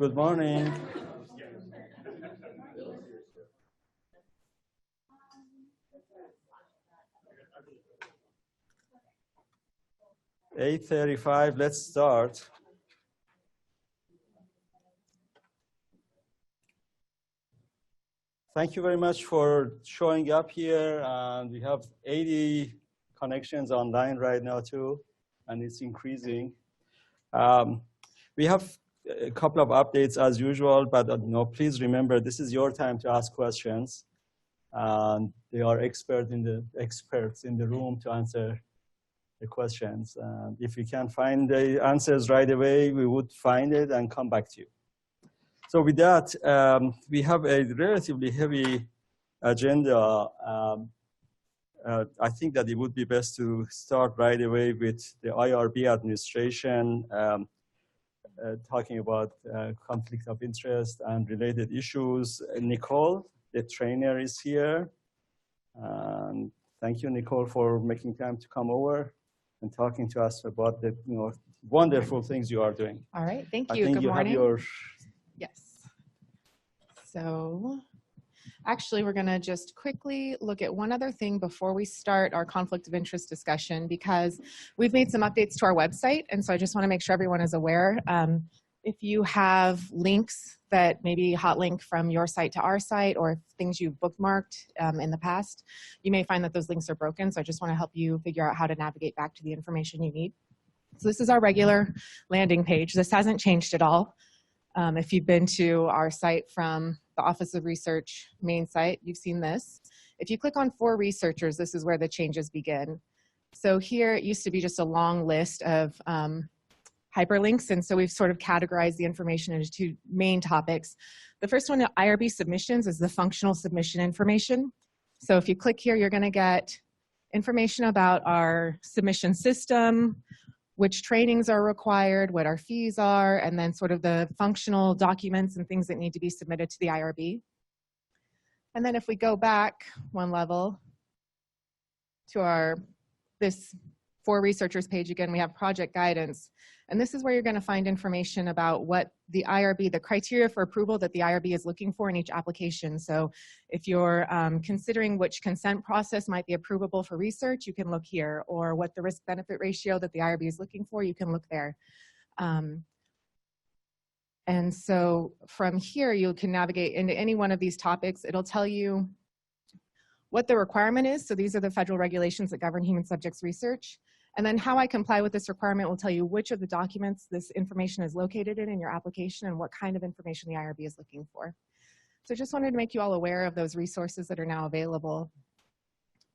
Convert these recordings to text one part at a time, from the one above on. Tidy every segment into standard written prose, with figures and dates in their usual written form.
Good morning. (8:35), let's start. Thank you very much for showing up here. And we have 80 connections online right now too, and it's increasing. We have a couple of updates as usual, but please remember this is your time to ask questions. And they are experts in the room to answer the questions. And if we can find the answers right away, we would find it and come back to you. So with that, we have a relatively heavy agenda. I think that it would be best to start right away with the Irb administration, talking about conflict of interest and related issues. Nicole, the trainer, is here. Thank you, Nicole, for making time to come over and talking to us about the wonderful things you are doing. All right, thank you. Good morning. Yes. So actually, we're going to just quickly look at one other thing before we start our conflict of interest discussion, because we've made some updates to our website. And so I just want to make sure everyone is aware. If you have links that maybe hot link from your site to our site, or things you've bookmarked in the past, you may find that those links are broken. So I just want to help you figure out how to navigate back to the information you need. So this is our regular landing page. This hasn't changed at all. If you've been to our site from the Office of Research main site, you've seen this. If you click on For Researchers, this is where the changes begin. So here it used to be just a long list of hyperlinks, and so we've sort of categorized the information into two main topics. The first one, IRB submissions, is the functional submission information. So if you click here, you're going to get information about our submission system, which trainings are required, what our fees are, and then sort of the functional documents and things that need to be submitted to the IRB. And then if we go back one level to this For Researchers page, again, we have project guidance. And this is where you're going to find information about what the IRB, the criteria for approval that the IRB is looking for in each application. So if you're considering which consent process might be approvable for research, you can look here, or what the risk-benefit ratio that the IRB is looking for, you can look there. And so from here, you can navigate into any one of these topics. It'll tell you what the requirement is. So these are the federal regulations that govern human subjects research. And then how I comply with this requirement will tell you which of the documents this information is located in your application and what kind of information the IRB is looking for. So just wanted to make you all aware of those resources that are now available.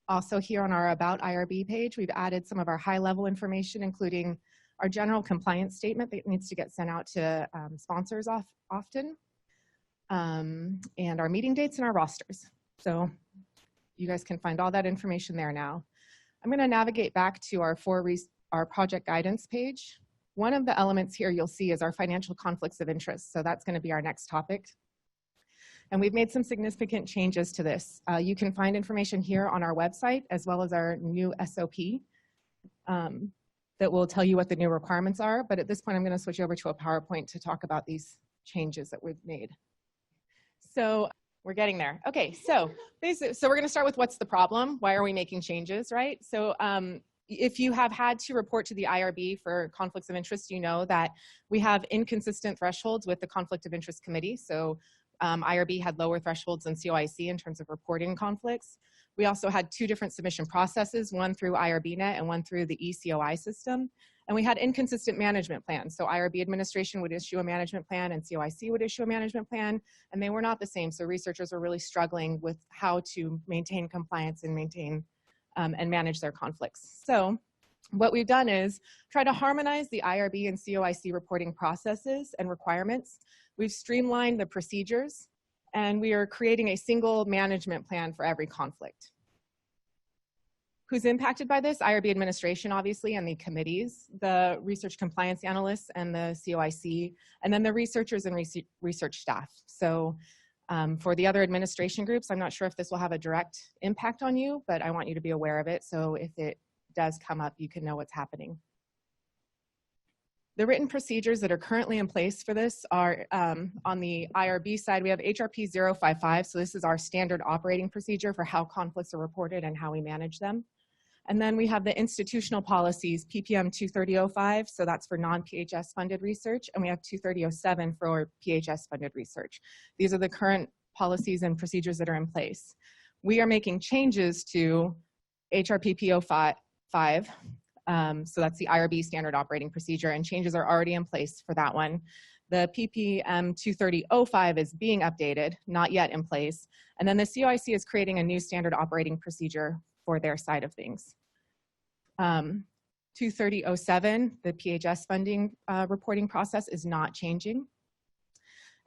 Also here on our About IRB page, we've added some of our high-level information, including our general compliance statement that needs to get sent out to sponsors often, and our meeting dates and our rosters. So you guys can find all that information there now. I'm going to navigate back to our project guidance page. One of the elements here you'll see is our financial conflicts of interest. So that's going to be our next topic. And we've made some significant changes to this. You can find information here on our website, as well as our new SOP that will tell you what the new requirements are. But at this point, I'm going to switch over to a PowerPoint to talk about these changes that we've made. So we're getting there. Okay, so we're going to start with what's the problem? Why are we making changes, right? So if you have had to report to the IRB for conflicts of interest, you know that we have inconsistent thresholds with the Conflict of Interest Committee. So IRB had lower thresholds than COIC in terms of reporting conflicts. We also had two different submission processes, one through IRBnet and one through the ECOI system. And we had inconsistent management plans. So Irb Administration would issue a management plan and COIC would issue a management plan, and they were not the same. So researchers were really struggling with how to maintain compliance and maintain and manage their conflicts. So what we've done is try to harmonize the IRB and COIC reporting processes and requirements. We've streamlined the procedures, and we are creating a single management plan for every conflict. Who's impacted by this? Irb Administration, obviously, and the committees, the research compliance analysts and the COIC, and then the researchers and research staff. So for the other administration groups, I'm not sure if this will have a direct impact on you, but I want you to be aware of it. So if it does come up, you can know what's happening. The written procedures that are currently in place for this are on the IRB side, we have HRP 055. So this is our standard operating procedure for how conflicts are reported and how we manage them. And then we have the institutional policies, PPM 230.05. So that's for non-PHS funded research. And we have 230.07 for PHS funded research. These are the current policies and procedures that are in place. We are making changes to HRPP 05. So that's the IRB standard operating procedure, and changes are already in place for that one. The PPM 230.05 is being updated, not yet in place. And then the COIC is creating a new standard operating procedure for their side of things. 230.07, the PHS funding reporting process is not changing.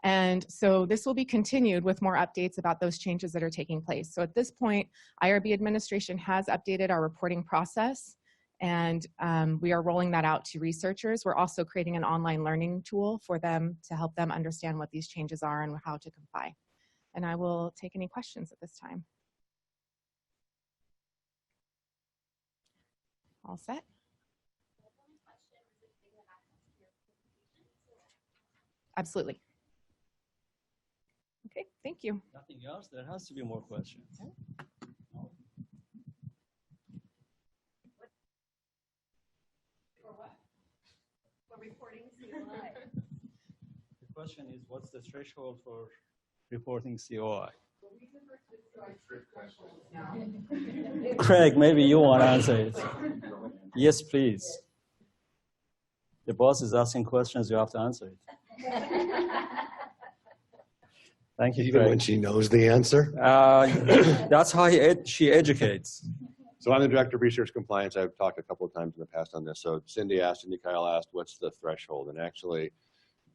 And so this will be continued with more updates about those changes that are taking place. So at this point, Irb Administration has updated our reporting process, and we are rolling that out to researchers. We're also creating an online learning tool for them to help them understand what these changes are and how to comply. And I will take any questions at this time. All set? Absolutely. Okay, thank you. Nothing else? There has to be more questions. Okay. Reporting COI. The question is, what's the threshold for reporting COI? Craig, maybe you want to answer it. Yes, please. The boss is asking questions, you have to answer it. Thank you, Even Craig. when she knows the answer. That's how she educates. So I'm the Director of Research Compliance. I've talked a couple of times in the past on this. So Cindy asked and Kyle asked, what's the threshold? And actually,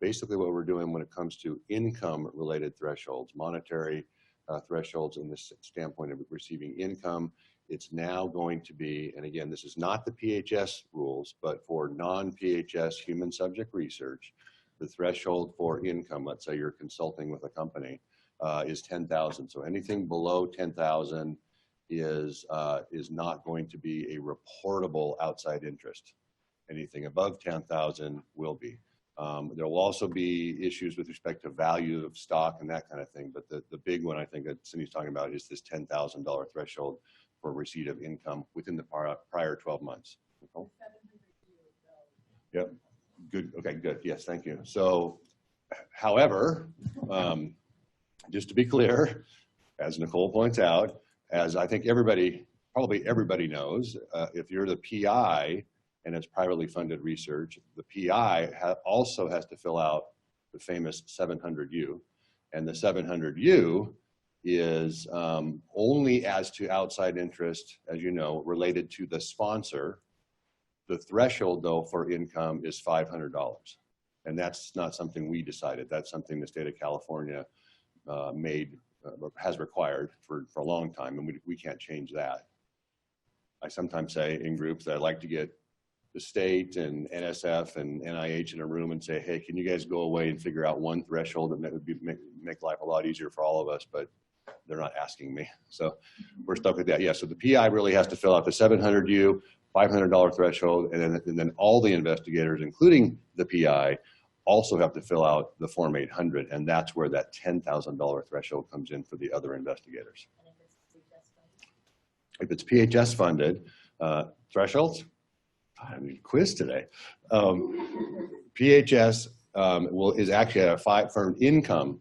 basically what we're doing when it comes to income-related thresholds, monetary thresholds in this standpoint of receiving income, it's now going to be, and again, this is not the PHS rules, but for non-PHS human subject research, the threshold for income, let's say you're consulting with a company, is 10,000. So anything below 10,000 is not going to be a reportable outside interest. Anything above 10,000 will be. There will also be issues with respect to value of stock and that kind of thing. But the big one I think that Cindy's talking about is this $10,000 threshold for receipt of income within the prior 12 months. Nicole? Yep. Good. Okay, good. Yes, thank you. So, however, just to be clear, as Nicole points out, as I think everybody, probably everybody knows, if you're the PI and it's privately funded research, the PI also has to fill out the famous 700U. And the 700U is only as to outside interest, as you know, related to the sponsor. The threshold, though, for income is $500. And that's not something we decided. That's something the state of California has required for a long time, and we can't change that. I sometimes say in groups that I'd like to get the state and NSF and NIH in a room and say, hey, can you guys go away and figure out one threshold, and that would make life a lot easier for all of us, but they're not asking me. So we're stuck with that. Yeah, so the PI really has to fill out the 700U, $500 threshold, and then all the investigators, including the PI, also have to fill out the Form 800, and that's where that $10,000 threshold comes in for the other investigators. If it's PHS funded, thresholds, I need a quiz today. PHS is actually at for income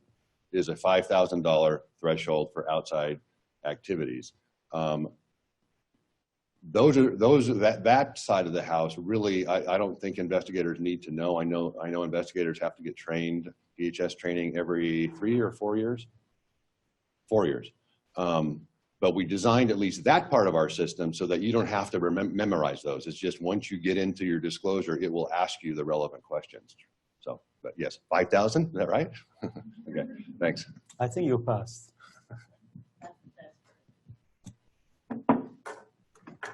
is a $5,000 threshold for outside activities. That side of the house really, I don't think investigators need to know. I know investigators have to get trained, PHS training every 3 or 4 years. 4 years. But we designed at least that part of our system so that you don't have to memorize those. It's just once you get into your disclosure, it will ask you the relevant questions. So, but yes, 5,000, is that right? Okay, thanks. I think you passed.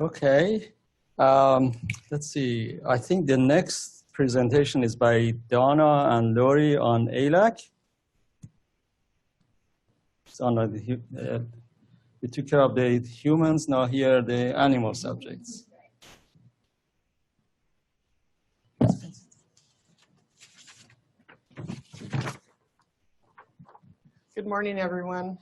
Okay, let's see. I think the next presentation is by Donna and Lori on ALAC. It's on we took care of the humans, now here the animal subjects. Good morning, everyone.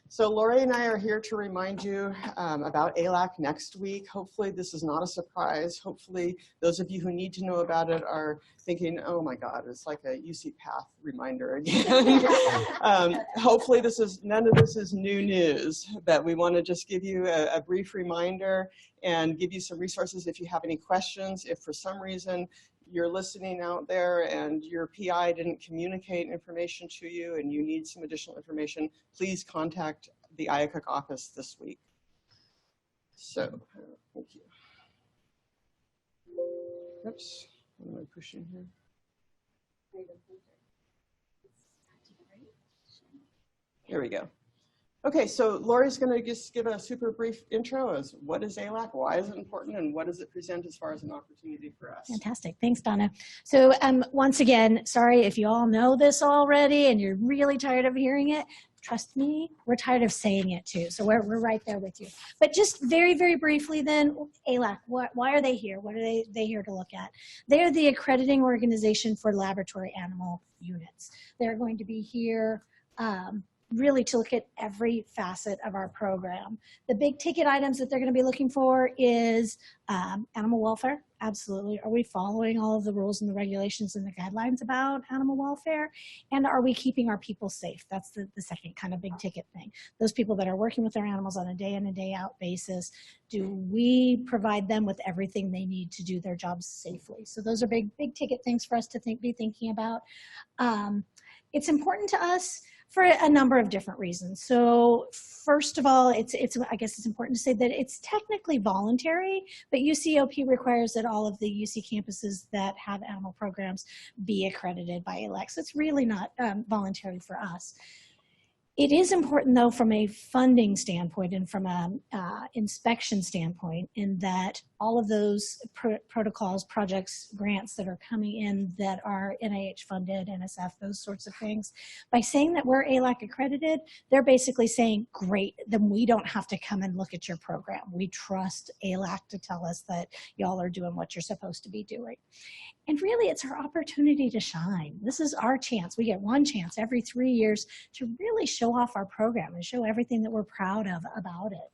So Lori and I are here to remind you about ALAC next week. Hopefully this is not a surprise. Hopefully those of you who need to know about it are thinking, oh my God, it's like a UC Path reminder again. Hopefully none of this is new news, but we want to just give you a brief reminder and give you some resources if you have any questions. If for some reason you're listening out there and your PI didn't communicate information to you and you need some additional information, please contact the IACUC office this week. So, thank you. Oops, what am I pushing here? Here we go. Okay, so Lori's going to just give a super brief intro as what is ALAC, why is it important, and what does it present as far as an opportunity for us? Fantastic. Thanks, Donna. So once again, sorry if you all know this already and you're really tired of hearing it. Trust me, we're tired of saying it too. So we're right there with you. But just very, very briefly then, ALAC, why are they here? What are they here to look at? They're the accrediting organization for laboratory animal units. They're going to be here really to look at every facet of our program. The big ticket items that they're going to be looking for is animal welfare. Absolutely. Are we following all of the rules and the regulations and the guidelines about animal welfare? And are we keeping our people safe? That's the second kind of big ticket thing. Those people that are working with their animals on a day in and day out basis, do we provide them with everything they need to do their jobs safely? So those are big ticket things for us to be thinking about. It's important to us for a number of different reasons. So first of all, I guess it's important to say that it's technically voluntary, but UCOP requires that all of the UC campuses that have animal programs be accredited by ALAC. So it's really not voluntary for us. It is important though from a funding standpoint and from an inspection standpoint in that all of those protocols, projects, grants that are coming in that are NIH funded, NSF, those sorts of things, by saying that we're ALAC accredited, they're basically saying, great, then we don't have to come and look at your program. We trust ALAC to tell us that y'all are doing what you're supposed to be doing. And really, it's our opportunity to shine. This is our chance. We get one chance every 3 years to really show off our program and show everything that we're proud of about it.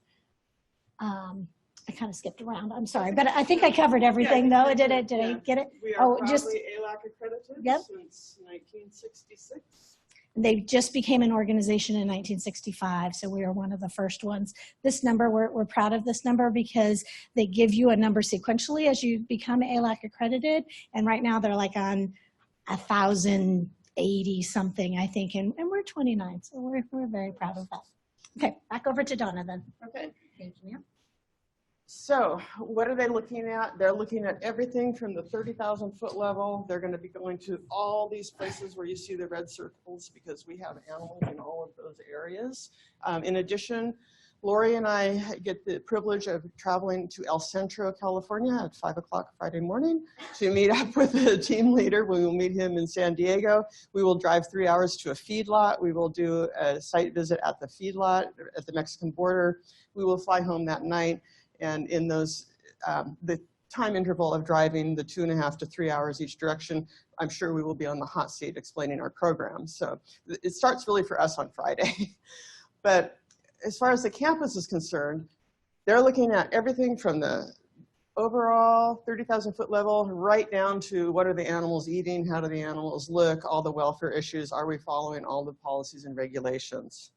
I kind of skipped around. I'm sorry, but I think I covered everything, though. Did I get it? We are proudly ALAC accredited since 1966. They just became an organization in 1965, so we are one of the first ones. This number, we're proud of this number because they give you a number sequentially as you become ALAC accredited, and right now they're like on 1,080 something, I think, and we're 29, so we're very proud of that. Okay, back over to Donna then. Okay. Thank you, ma'am. So what are they looking at? They're looking at everything from the 30,000 foot level. They're going to be going to all these places where you see the red circles because we have animals in all of those areas. In addition, Lori and I get the privilege of traveling to El Centro, California at 5 o'clock Friday morning to meet up with the team leader. We will meet him in San Diego. We will drive 3 hours to a feedlot. We will do a site visit at the feedlot at the Mexican border. We will fly home that night. And in those, the time interval of driving the 2.5 to 3 hours each direction, I'm sure we will be on the hot seat explaining our program. So it starts really for us on Friday. But as far as the campus is concerned, they're looking at everything from the overall 30,000 foot level right down to what are the animals eating, how do the animals look, all the welfare issues, are we following all the policies and regulations.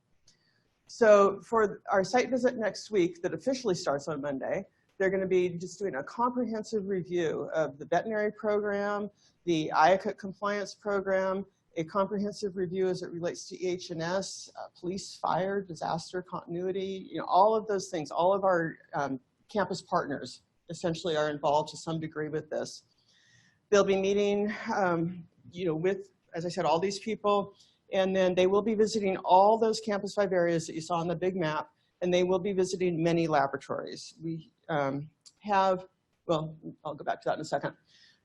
So for our site visit next week that officially starts on Monday, they're going to be just doing a comprehensive review of the veterinary program, the IACUC compliance program, a comprehensive review as it relates to EH&S, police, fire, disaster continuity, all of those things. All of our campus partners essentially are involved to some degree with this. They'll be meeting, with, as I said, all these people. And then they will be visiting all those Campus 5 areas that you saw on the big map, and they will be visiting many laboratories. We have, well, I'll go back to that in a second.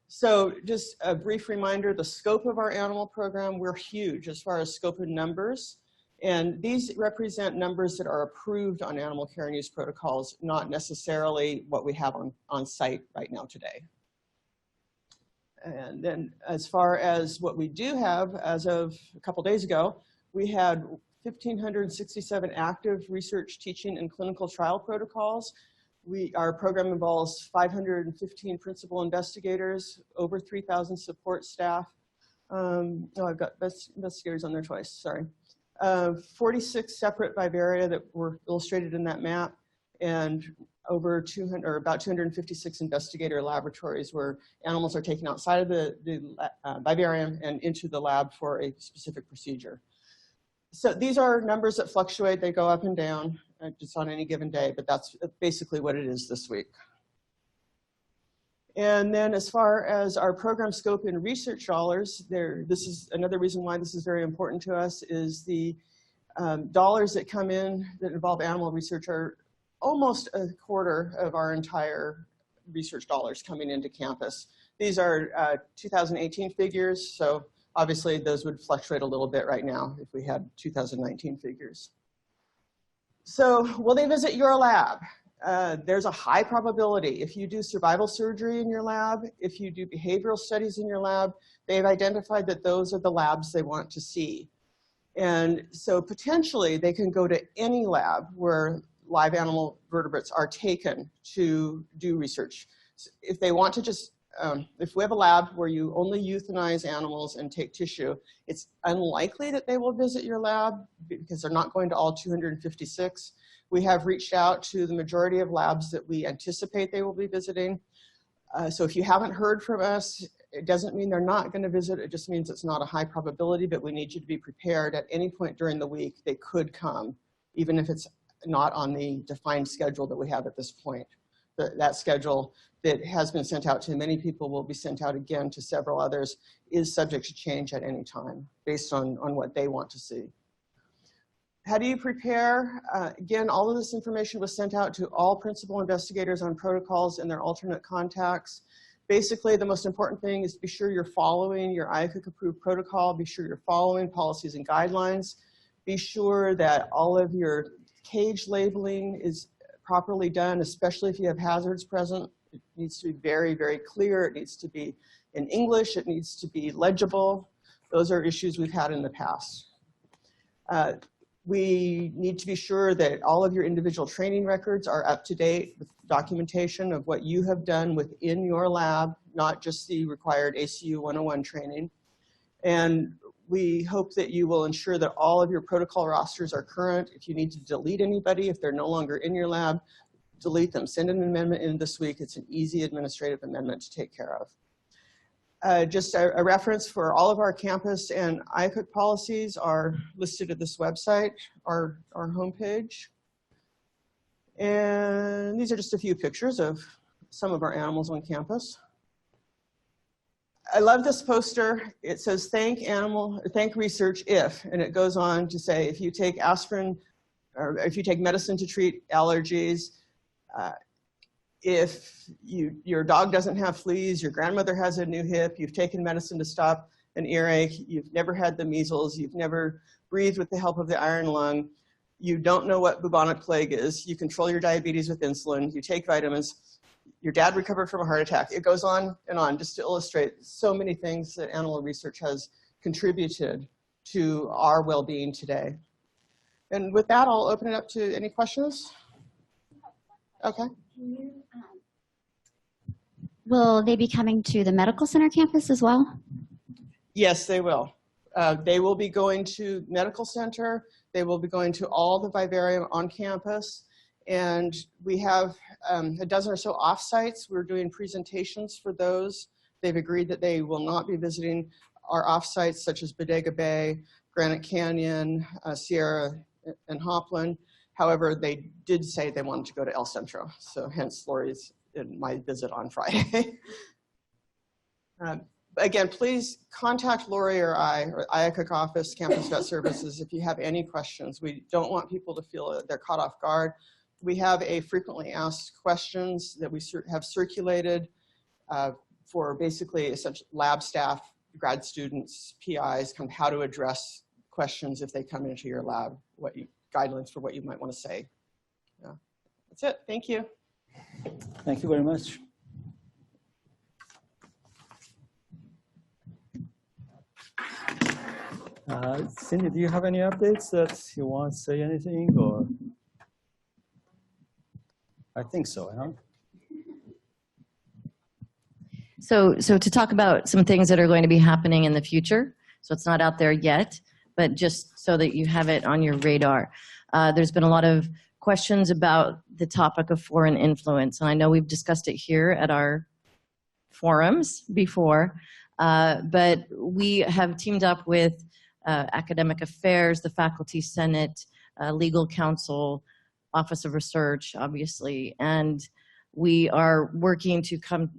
So just a brief reminder, the scope of our animal program, we're huge as far as scope and numbers. And these represent numbers that are approved on animal care and use protocols, not necessarily what we have on site right now today. And then as far as what we do have, as of a couple days ago, we had 1,567 active research, teaching, and clinical trial protocols. Our program involves 515 principal investigators, over 3,000 support staff. I've got investigators on their choice, sorry. 46 separate vivaria that were illustrated in that map, and over 200, or about 256 investigator laboratories where animals are taken outside of the vivarium and into the lab for a specific procedure. So these are numbers that fluctuate, they go up and down just on any given day, but that's basically what it is this week. And then as far as our program scope and research dollars, this is another reason why this is very important to us, is the dollars that come in that involve animal research are almost a quarter of our entire research dollars coming into campus. These are 2018 figures, so obviously those would fluctuate a little bit right now if we had 2019 figures. So will they visit your lab? There's a high probability. If you do survival surgery in your lab, if you do behavioral studies in your lab, they've identified that those are the labs they want to see. And so potentially they can go to any lab where live animal vertebrates are taken to do research. So if they want to just, if we have a lab where you only euthanize animals and take tissue, it's unlikely that they will visit your lab because they're not going to all 256. We have reached out to the majority of labs that we anticipate they will be visiting. So if you haven't heard from us, it doesn't mean they're not going to visit. It just means it's not a high probability, but we need you to be prepared at any point during the week. They could come, even if it's not on the defined schedule that we have at this point. That schedule that has been sent out to many people will be sent out again to several others, is subject to change at any time based on what they want to see. How do you prepare? Again, all of this information was sent out to all principal investigators on protocols and their alternate contacts. Basically, the most important thing is to be sure you're following your IACUC approved protocol, be sure you're following policies and guidelines, be sure that all of your cage labeling is properly done, especially if you have hazards present. It needs to be very, very clear. It needs to be in English. It needs to be legible. Those are issues we've had in the past. We need to be sure that all of your individual training records are up to date with documentation of what you have done within your lab, not just the required ACU 101 training. And we hope that you will ensure that all of your protocol rosters are current. If you need to delete anybody, if they're no longer in your lab, delete them. Send an amendment in this week. It's an easy administrative amendment to take care of. Just a reference for all of our campus and IACUC policies are listed at this website, our homepage. And these are just a few pictures of some of our animals on campus. I love this poster. It says, thank research if, and it goes on to say, if you take aspirin, or if you take medicine to treat allergies, if your dog doesn't have fleas, your grandmother has a new hip, you've taken medicine to stop an earache, you've never had the measles, you've never breathed with the help of the iron lung, you don't know what bubonic plague is, you control your diabetes with insulin, you take vitamins, your dad recovered from a heart attack. It goes on and on just to illustrate so many things that animal research has contributed to our well-being today. And with that, I'll open it up to any questions. Okay. Will they be coming to the medical center campus as well? Yes, they will. They will be going to medical center. They will be going to all the vivarium on campus. And we have a dozen or so offsites. We're doing presentations for those. They've agreed that they will not be visiting our offsites such as Bodega Bay, Granite Canyon, Sierra, and Hopland. However, they did say they wanted to go to El Centro, so hence Lori's and my visit on Friday. Again, please contact Lori or I, or IACUC office, Campus Vet Services, if you have any questions. We don't want people to feel that they're caught off guard. We have a frequently asked questions that we have circulated for basically lab staff, grad students, PIs, kind of how to address questions if they come into your lab, guidelines for what you might want to say. Yeah. That's it. Thank you. Thank you very much. Cindy, do you have any updates that you want to say anything, or? I think so, huh? So to talk about some things that are going to be happening in the future, so it's not out there yet, but just so that you have it on your radar. There's been a lot of questions about the topic of foreign influence, and I know we've discussed it here at our forums before, but we have teamed up with Academic Affairs, the Faculty Senate, Legal Counsel, Office of Research, obviously, and we are working to come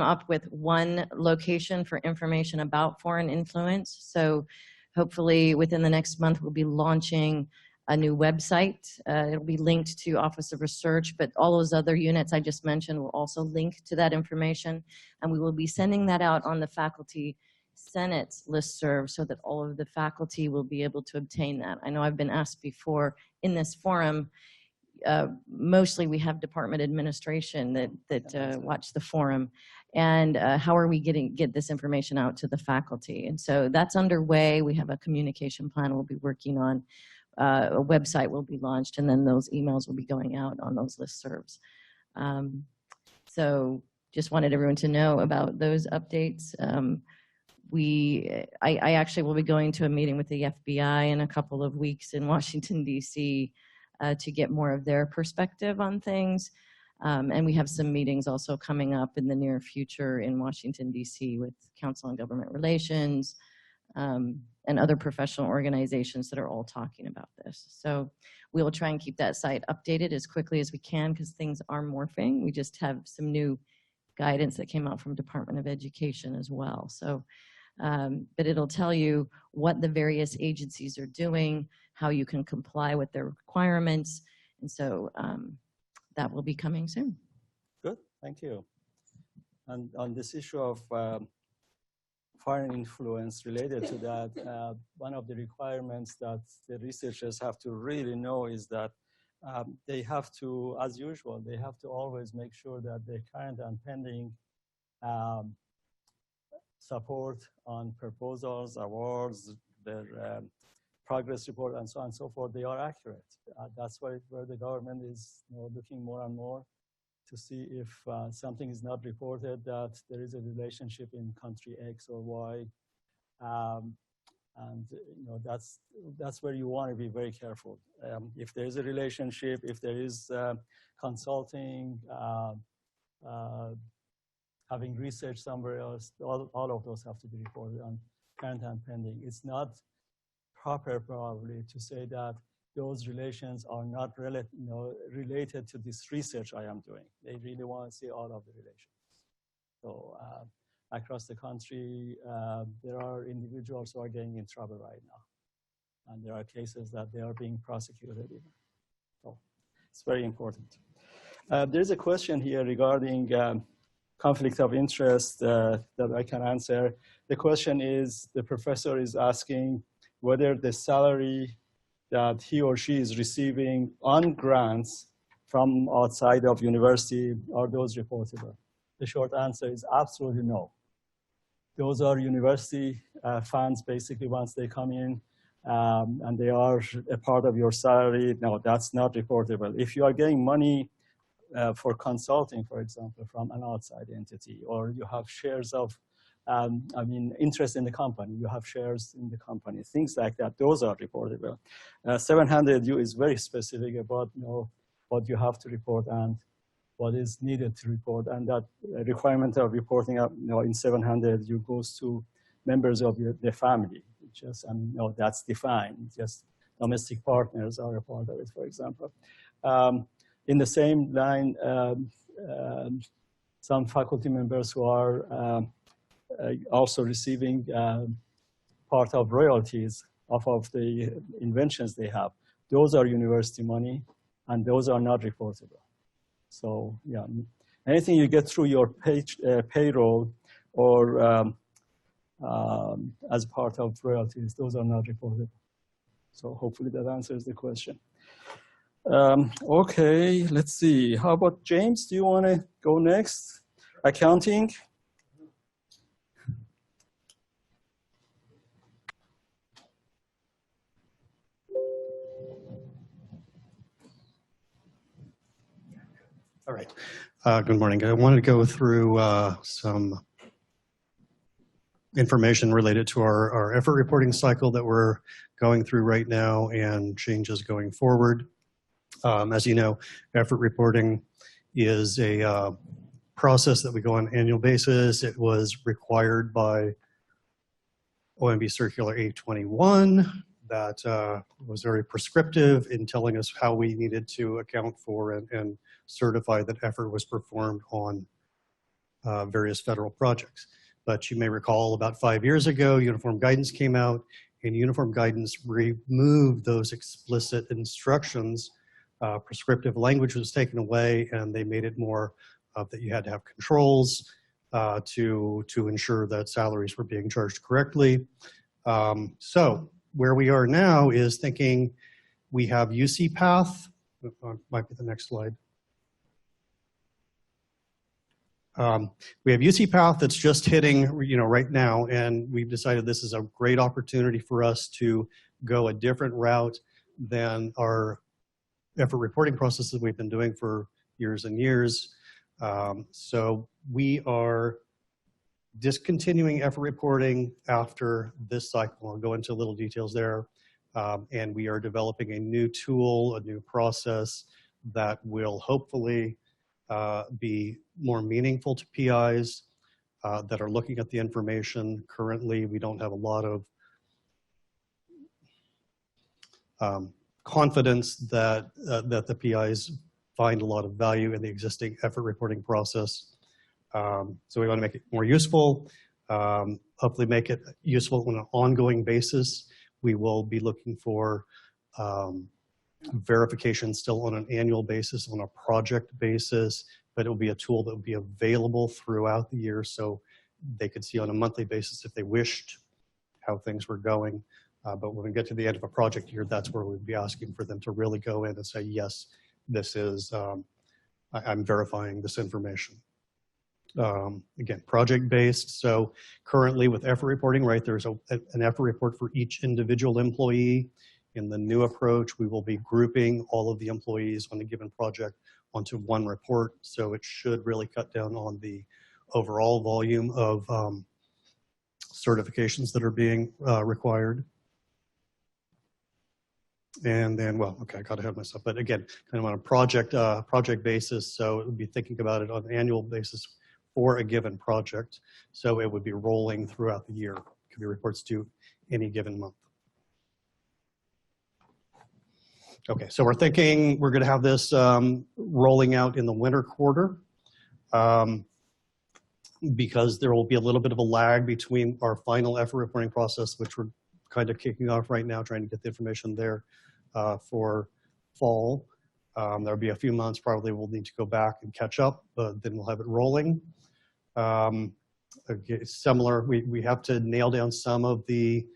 up with one location for information about foreign influence. So hopefully within the next month, we'll be launching a new website. It'll be linked to Office of Research, but all those other units I just mentioned will also link to that information. And we will be sending that out on the Faculty Senate's listserv so that all of the faculty will be able to obtain that. I know I've been asked before in this forum, mostly we have department administration that watch the forum, and how are we get this information out to the faculty? And so that's underway. We have a communication plan we'll be working on. A website will be launched, and then those emails will be going out on those listservs. So just wanted everyone to know about those updates. I actually will be going to a meeting with the FBI in a couple of weeks in Washington, D.C., to get more of their perspective on things. And we have some meetings also coming up in the near future in Washington, D.C. with Council on Government Relations and other professional organizations that are all talking about this. So we will try and keep that site updated as quickly as we can because things are morphing. We just have some new guidance that came out from Department of Education as well. So, but it'll tell you what the various agencies are doing, how you can comply with their requirements. And so that will be coming soon. Good, thank you. And on this issue of foreign influence related to that, one of the requirements that the researchers have to really know is that they have to, as usual, they have to always make sure that their current and pending support on proposals, awards, their progress report, and so on and so forth, they are accurate. That's where the government is looking more and more to see if something is not reported, that there is a relationship in country X or Y. And that's where you want to be very careful. If there is a relationship, if there is consulting, having research somewhere else, all of those have to be reported on current and pending. It's not proper probably to say that those relations are not related to this research I am doing. They really want to see all of the relations. So across the country, there are individuals who are getting in trouble right now. And there are cases that they are being prosecuted even. So it's very important. There's a question here regarding conflict of interest that I can answer. The question is, the professor is asking whether the salary that he or she is receiving on grants from outside of university, are those reportable? The short answer is absolutely no. Those are university funds, basically, once they come in and they are a part of your salary. No, that's not reportable. If you are getting money for consulting, for example, from an outside entity, or you have shares of, interest in the company, you have shares in the company, things like that, those are reportable. 700U is very specific about what you have to report and what is needed to report, and that requirement of reporting up, in 700U goes to members of the family. Just, that's defined. Just domestic partners are a part of it, for example. In the same line, some faculty members who are also receiving part of royalties off of the inventions they have. Those are university money, and those are not reportable. So yeah, anything you get through your payroll or as part of royalties, those are not reportable. So hopefully that answers the question. Okay, let's see. How about James? Do you want to go next? Accounting. All right. Good morning. I wanted to go through some information related to our effort reporting cycle that we're going through right now and changes going forward. As you know, effort reporting is a process that we go on an annual basis. It was required by OMB Circular 821 that was very prescriptive in telling us how we needed to account for and certify that effort was performed on various federal projects. But you may recall about 5 years ago, Uniform Guidance came out, and Uniform Guidance removed those explicit instructions. Prescriptive language was taken away, and they made it more that you had to have controls to ensure that salaries were being charged correctly. So where we are now is thinking we have UC Path, might be the next slide. We have UC Path that's just hitting, right now, and we've decided this is a great opportunity for us to go a different route than our effort reporting processes we've been doing for years and years. So we are discontinuing effort reporting after this cycle. I'll go into little details there. And we are developing a new tool, a new process that will hopefully be more meaningful to PIs that are looking at the information. Currently, we don't have a lot of confidence that the PIs find a lot of value in the existing effort reporting process. So we want to make it more useful, hopefully make it useful on an ongoing basis. We will be looking for verification still on an annual basis, on a project basis, but it will be a tool that will be available throughout the year so they could see on a monthly basis if they wished how things were going. But when we get to the end of a project year, that's where we'd be asking for them to really go in and say, yes, this is, I'm verifying this information. Again, project-based. So currently with effort reporting, right, there's an effort report for each individual employee. In the new approach, we will be grouping all of the employees on a given project onto one report. So it should really cut down on the overall volume of certifications that are being required. And then, well, okay, I got ahead of myself. But again, kind of on a project basis. So it would be thinking about it on an annual basis for a given project. So it would be rolling throughout the year. It could be reports due any given month. Okay, so we're thinking we're going to have this rolling out in the winter quarter because there will be a little bit of a lag between our final effort reporting process, which we're kind of kicking off right now, trying to get the information there for fall. There'll be a few months, probably we'll need to go back and catch up, but then we'll have it rolling. Okay, similar, we have to nail down some of the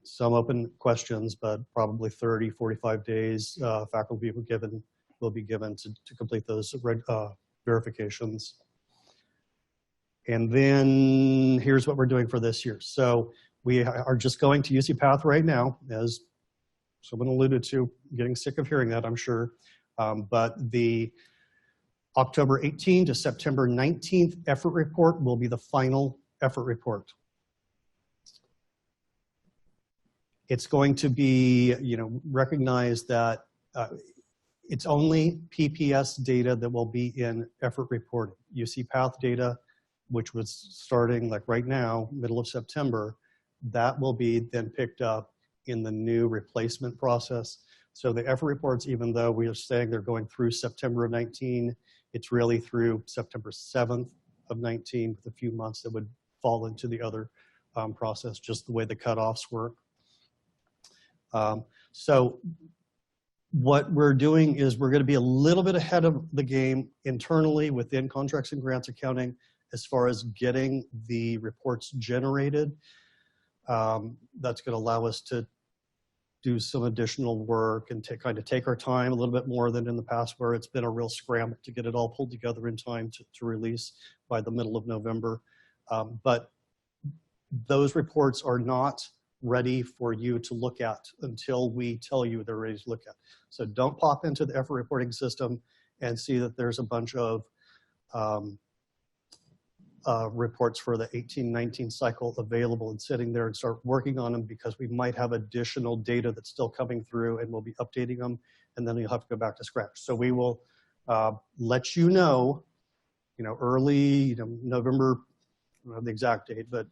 some open questions, but probably 30, 45 days faculty will be given to complete those verifications. And then here's what we're doing for this year. So we are just going to UC Path right now, as someone alluded to, getting sick of hearing that, I'm sure. But the October 18 to September 19th effort report will be the final effort report. It's going to be, recognize that it's only PPS data that will be in effort reporting. UC Path data, which was starting like right now, middle of September, that will be then picked up in the new replacement process. So the effort reports, even though we are saying they're going through September of 19, it's really through September 7th of 19 with a few months that would fall into the other process, just the way the cutoffs work. So what we're doing is we're going to be a little bit ahead of the game internally within contracts and grants accounting as far as getting the reports generated. That's going to allow us to do some additional work and kind of take our time a little bit more than in the past where it's been a real scramble to get it all pulled together in time to release by the middle of November. But those reports are not ready for you to look at until we tell you they're ready to look at. So don't pop into the effort reporting system and see that there's a bunch of reports for the 18-19 cycle available and sitting there and start working on them, because we might have additional data that's still coming through and we'll be updating them, and then you'll have to go back to scratch. So we will let you know, early, November, I don't have the exact date, but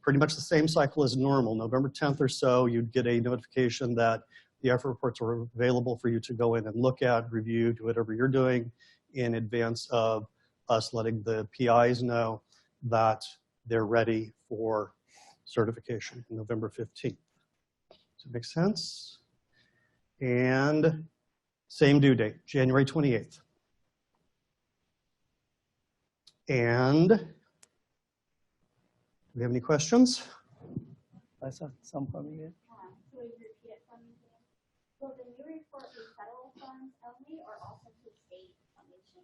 pretty much the same cycle as normal. November 10th or so, you'd get a notification that the effort reports are available for you to go in and look at, review, do whatever you're doing in advance of us letting the PIs know that they're ready for certification on November 15th. Does it make sense? And same due date, January 28th. And do we have any questions? I saw some coming in. So we repeat it from you. Will the new report be federal funds only or also to state foundation?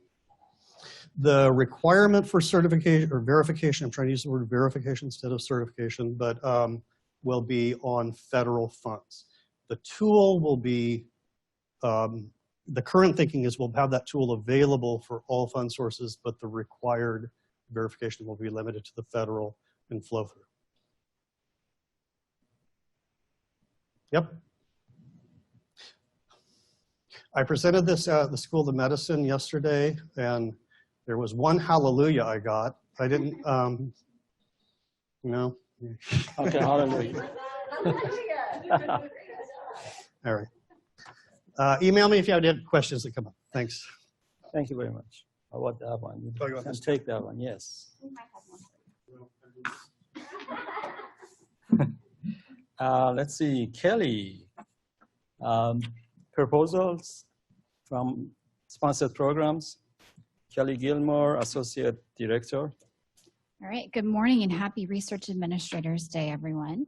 The requirement for certification or verification, I'm trying to use the word verification instead of certification, but will be on federal funds. The tool will be, the current thinking is we'll have that tool available for all fund sources, but the required verification will be limited to the federal and flow through. Yep. I presented this at the School of Medicine yesterday, and there was one hallelujah I got. I didn't, Okay, hallelujah. All right. Email me if you have any questions that come up. Thanks. Thank you very much. How about that one? You Oh, you want can this? take that one, yes. We might have more. Let's see, Kelly. Proposals from sponsored programs. Kelly Gilmore, Associate Director. All right, good morning and happy Research Administrators Day, everyone.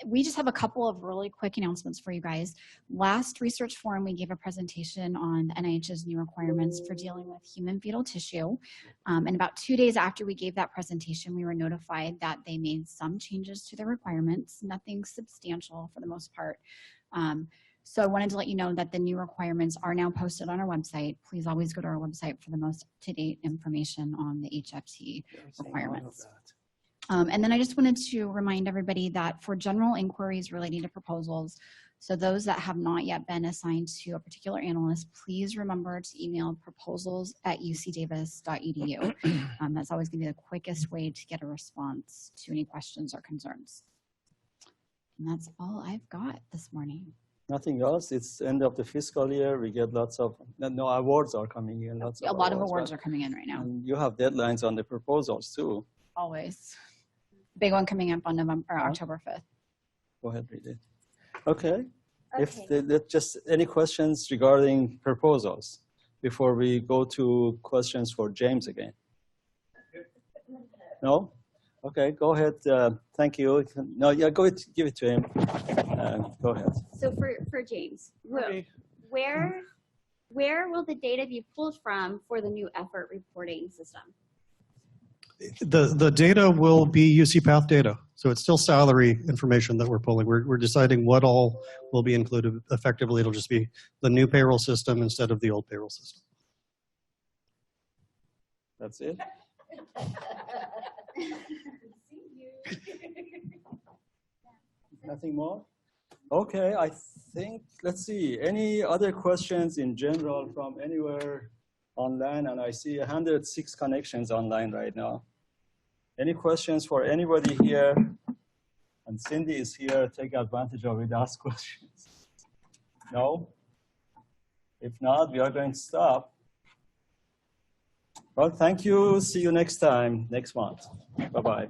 We just have a couple of really quick announcements for you guys. Last Research Forum, we gave a presentation on the NIH's new requirements for dealing with human fetal tissue. And about 2 days after we gave that presentation, we were notified that they made some changes to the requirements, nothing substantial for the most part. So I wanted to let you know that the new requirements are now posted on our website. Please always go to our website for the most up-to-date information on the HFT requirements. And then I just wanted to remind everybody that for general inquiries relating to proposals, so those that have not yet been assigned to a particular analyst, please remember to email proposals@ucdavis.edu. That's always going to be the quickest way to get a response to any questions or concerns. And that's all I've got this morning. Nothing else. It's end of the fiscal year. We get lots of, no awards are coming in. A lot of awards are coming in right now. And you have deadlines on the proposals too. Always. Big one coming up on October 5th. Go ahead, read it. Okay. If just any questions regarding proposals before we go to questions for James again? No? Okay, go ahead. Thank you. No, yeah, go ahead, give it to him. Go ahead. So for James, where will the data be pulled from for the new effort reporting system? The data will be UC Path data. So it's still salary information that we're pulling. We're deciding what all will be included. Effectively, it'll just be the new payroll system instead of the old payroll system. That's it? Nothing more? Okay, I think, let's see, any other questions in general from anywhere online? And I see 106 connections online right now. Any questions for anybody here? And Cindy is here, take advantage of it, ask questions. No? If not, we are going to stop. Well, thank you. See you next time, next month. Bye-bye.